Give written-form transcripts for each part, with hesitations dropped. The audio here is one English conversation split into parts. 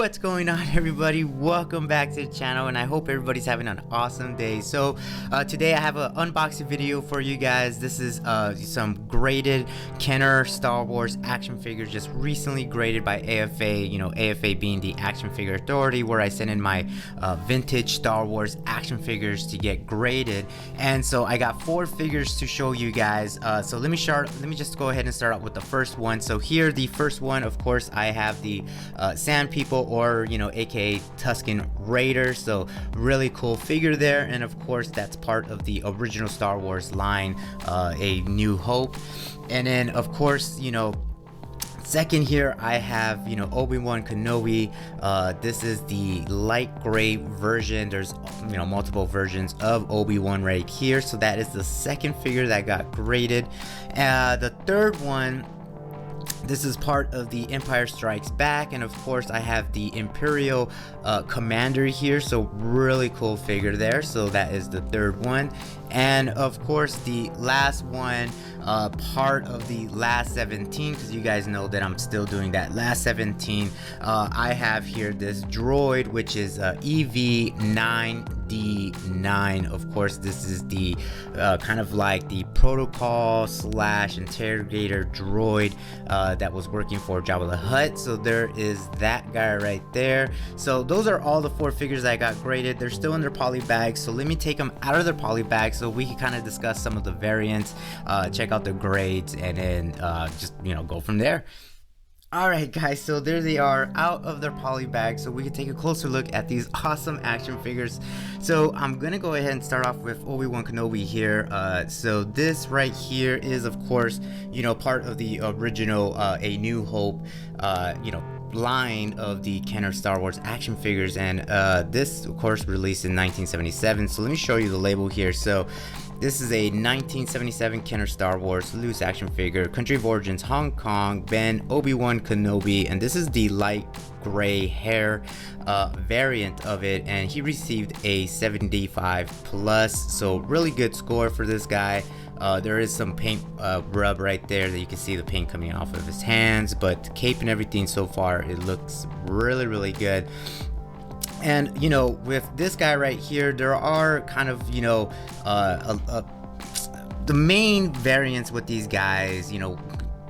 What's going on, everybody? Welcome back to the channel, and I hope everybody's having an awesome day. So today I have an unboxing video for you guys. This is some graded Kenner Star Wars action figures, just recently graded by AFA. You know, AFA being the Action Figure Authority, where I send in my vintage Star Wars action figures to get graded. And so I got 4 figures to show you guys. So let me just go ahead and start out with the first one. So here, the first one, of course, I have the Sand People, or aka Tusken Raider. So really cool figure there, and of course that's part of the original Star Wars line, A New Hope. And then of course, second here I have Obi-Wan Kenobi. This is the light gray version. There's multiple versions of Obi-Wan right here, so that is the second figure that got graded. The third one, this is part of the Empire Strikes Back, and of course I have the Imperial Commander here, so really cool figure there. So that is the third one. And of course the last one, part of the last 17, because you guys know that I'm still doing that last 17. I have here this droid, which is EV9D9. Of course, this is the kind of like the protocol slash interrogator droid that was working for Jabba the Hutt. So there is that guy right there. So those are all the 4 figures that I got graded. They're still in their poly bags, so let me take them out of their poly bags so we can kind of discuss some of the variants, check out the grades, and then just go from there. Alright guys, so there they are out of their poly bag, so we can take a closer look at these awesome action figures. So I'm gonna go ahead and start off with Obi-Wan Kenobi here. So this right here is of course part of the original A New Hope line of the Kenner Star Wars action figures, and this of course released in 1977. So let me show you the label here. So this is a 1977 Kenner Star Wars loose action figure, country of origins Hong Kong, Ben Obi-Wan Kenobi, and this is the light gray hair variant of it, and he received a 75 plus, so really good score for this guy. There is some paint rub right there that you can see the paint coming off of his hands, but the cape and everything so far, it looks really good. And with this guy right here, there are kind of the main variants with these guys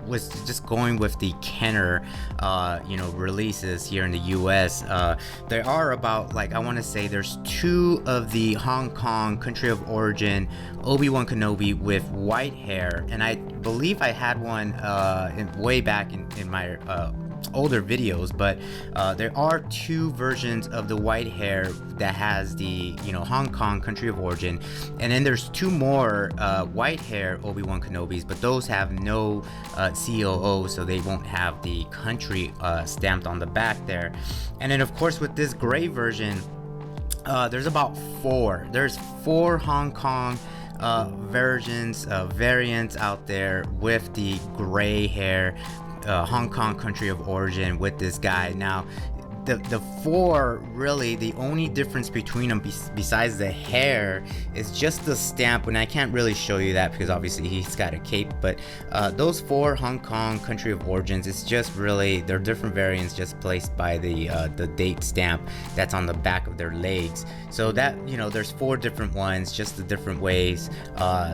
was just going with the Kenner releases here in the US. There are about, like, I want to say there's 2 of the Hong Kong country of origin Obi-Wan Kenobi with white hair, and I believe I had one way back in my older videos, but there are 2 versions of the white hair that has the Hong Kong country of origin, and then there's 2 more white hair Obi-Wan Kenobis, but those have no COO, so they won't have the country stamped on the back there. And then of course with this gray version, there's about 4. There's 4 Hong Kong variants out there with the gray hair Hong Kong country of origin with this guy. Now the 4, really the only difference between them besides the hair is just the stamp, and I can't really show you that because obviously he's got a cape, but those 4 Hong Kong country of origins, it's just really, they're different variants just placed by the date stamp that's on the back of their legs. So that there's 4 different ones, just the different ways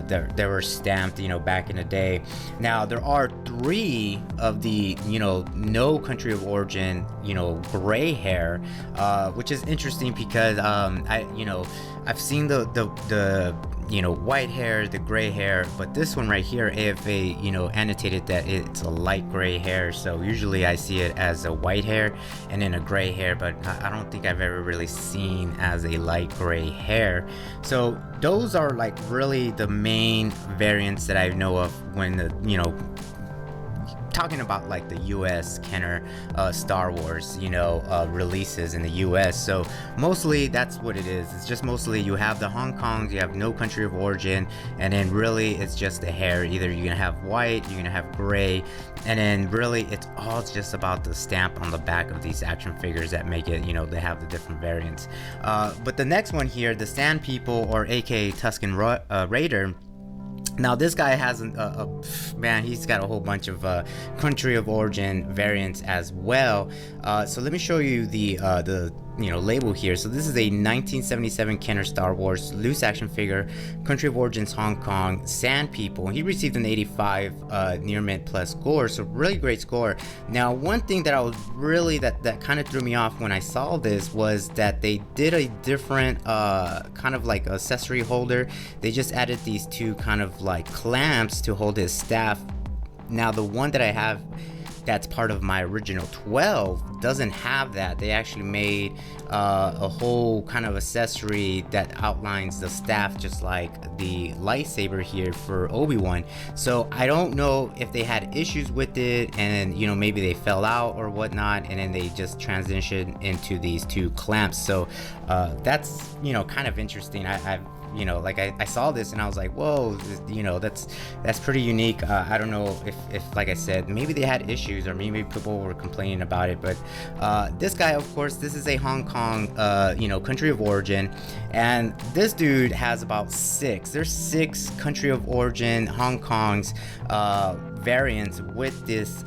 they were stamped back in the day. Now there are 3 of the no country of origin gray hair, which is interesting because I've seen the white hair, the gray hair, but this one right here, AFA annotated that it's a light gray hair. So usually I see it as a white hair and then a gray hair, but I don't think I've ever really seen as a light gray hair. So those are like really the main variants that I know of when the talking about like the US Kenner Star Wars releases in the US. So mostly that's what it is. It's just mostly you have the Hong Kongs, you have no country of origin, and then really it's just the hair. Either you're gonna have white, you're gonna have gray, and then really it's all just about the stamp on the back of these action figures that make it they have the different variants. But the next one here, the Sand People, or aka Tusken Raider, Now this guy has man, he's got a whole bunch of country of origin variants as well. So let me show you the label here. So this is a 1977 Kenner Star Wars loose action figure, country of origins Hong Kong, Sand People. He received an 85 near mint plus score, so really great score. Now one thing that I was really that kind of threw me off when I saw this was that they did a different kind of like accessory holder. They just added these two kind of like clamps to hold his staff. Now the one that I have that's part of my original 12 doesn't have that. They actually made a whole kind of accessory that outlines the staff just like the lightsaber here for Obi-Wan. So I don't know if they had issues with it and maybe they fell out or whatnot, and then they just transitioned into these two clamps. So that's kind of interesting. I saw this and I was like, whoa, that's pretty unique. I don't know if like I said, maybe they had issues or maybe people were complaining about it, but this guy, of course, this is a Hong Kong country of origin, and this dude has about there's six country of origin Hong Kong's variants with this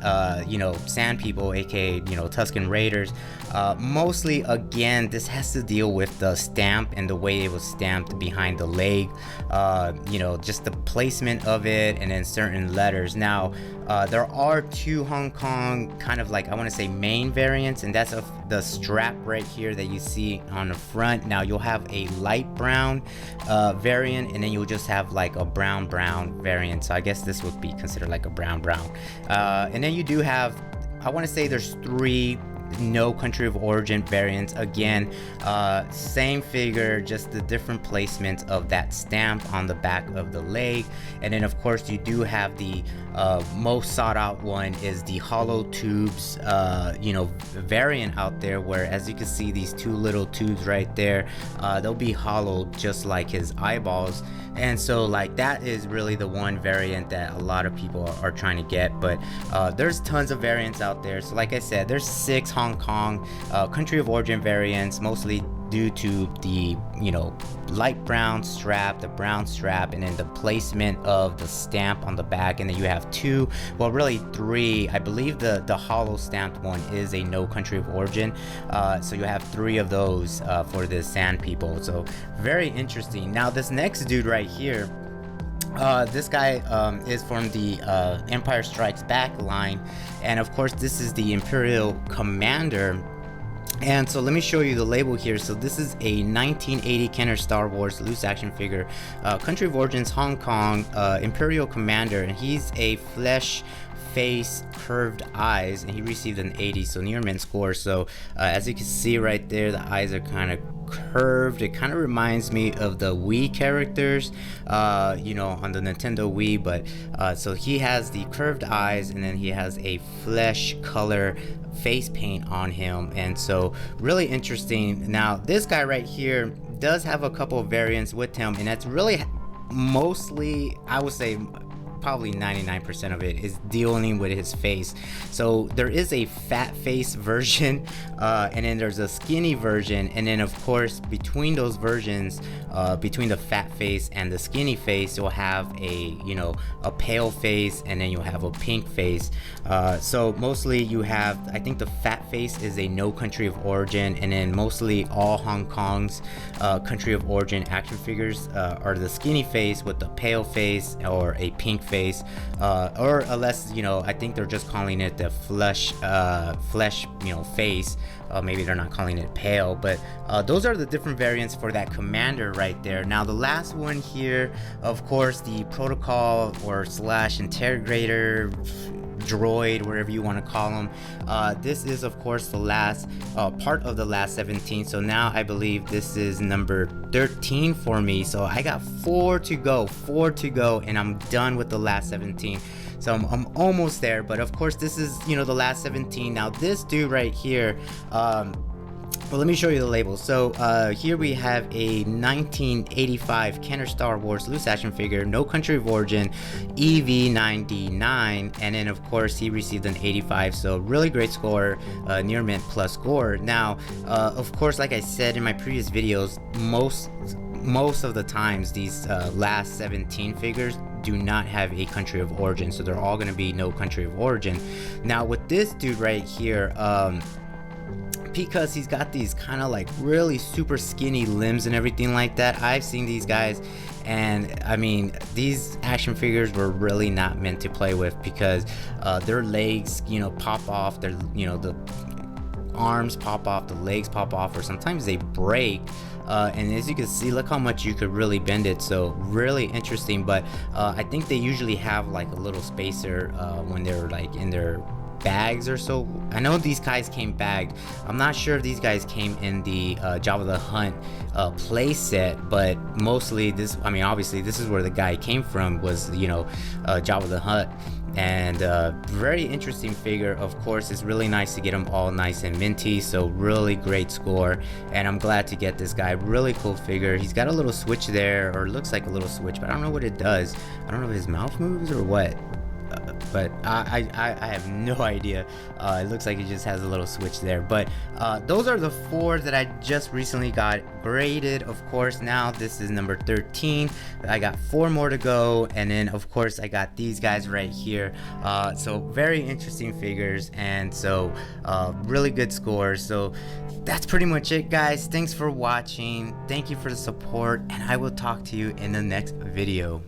Sand People, aka Tusken Raiders. Mostly, again, this has to deal with the stamp and the way it was stamped behind the leg, just the placement of it, and then certain letters. Now there are two Hong Kong kind of like, I want to say, main variants, and that's of the strap right here that you see on the front. Now you'll have a light brown variant, and then you'll just have like a brown variant. So I guess this would be considered like a brown. And then you do have, I want to say there's three no country of origin variants. Again, same figure, just the different placements of that stamp on the back of the leg. And then of course you do have the most sought out one is the hollow tubes variant out there, where as you can see these two little tubes right there, they'll be hollowed just like his eyeballs. And so like that is really the one variant that a lot of people are trying to get, but there's tons of variants out there. So like I said, there's 6 Hong Kong country of origin variants, mostly due to the light brown strap, the brown strap, and then the placement of the stamp on the back. And then you have 2, well really 3, I believe the hollow stamped one is a no country of origin, so you have 3 of those for the Sand People. So very interesting. Now this next dude right here, this guy is from the Empire Strikes Back line, and of course this is the Imperial Commander. And so let me show you the label here. So this is a 1980 Kenner Star Wars loose action figure, country of origins Hong Kong, Imperial Commander, and he's a flesh face, curved eyes, and he received an 80, so near mint score. So as you can see right there, the eyes are kind of curved. It kind of reminds me of the Wii characters on the Nintendo Wii, but so he has the curved eyes, and then he has a flesh color face paint on him, and so really interesting. Now this guy right here does have a couple of variants with him, and that's really mostly, I would say probably 99% of it is dealing with his face. So there is a fat face version, and then there's a skinny version, and then of course between those versions, between the fat face and the skinny face, you'll have a pale face, and then you'll have a pink face. So mostly you have, I think the fat face is a no country of origin, and then mostly all Hong Kong's country of origin action figures are the skinny face with the pale face or a pink face, or unless I think they're just calling it the flesh face. Maybe they're not calling it pale, but those are the different variants for that commander right there. Now the last one here, of course, the protocol or / integrator droid, whatever you want to call them. This is of course the last part of the last 17, so now I believe this is number 13 for me, so I got 4 to go, and I'm done with the last 17. So I'm almost there, but of course this is the last 17. Now this dude right here, well, let me show you the label. So here we have a 1985 Kenner Star Wars loose action figure, no country of origin, EV99, and then of course he received an 85, so really great score, near mint plus score. Now of course, like I said in my previous videos, most of the times these last 17 figures, do not have a country of origin, so they're all going to be no country of origin. Now with this dude right here, because he's got these kind of like really super skinny limbs and everything like that, I've seen these guys, and I mean, these action figures were really not meant to play with, because their legs, you know, pop off, their, you know, the arms pop off, the legs pop off, or sometimes they break. And as you can see, look how much you could really bend it. So really interesting. But I think they usually have like a little spacer when they're like in their bags or so. I know these guys came bagged. I'm not sure if these guys came in the Jabba the Hutt play set, but mostly this, I mean, obviously this is where the guy came from, was, you know, Jabba the Hutt. And very interesting figure. Of course, it's really nice to get them all nice and minty, so really great score, and I'm glad to get this guy. Really cool figure. He's got a little switch there, or looks like a little switch, but I don't know what it does. I don't know if his mouth moves or what, but I have no idea. It looks like it just has a little switch there. But those are the 4 that I just recently got graded. Of course, now this is number 13. I got 4 more to go, and then of course I got these guys right here. So very interesting figures, and so really good scores. So that's pretty much it, guys. Thanks for watching. Thank you for the support, and I will talk to you in the next video.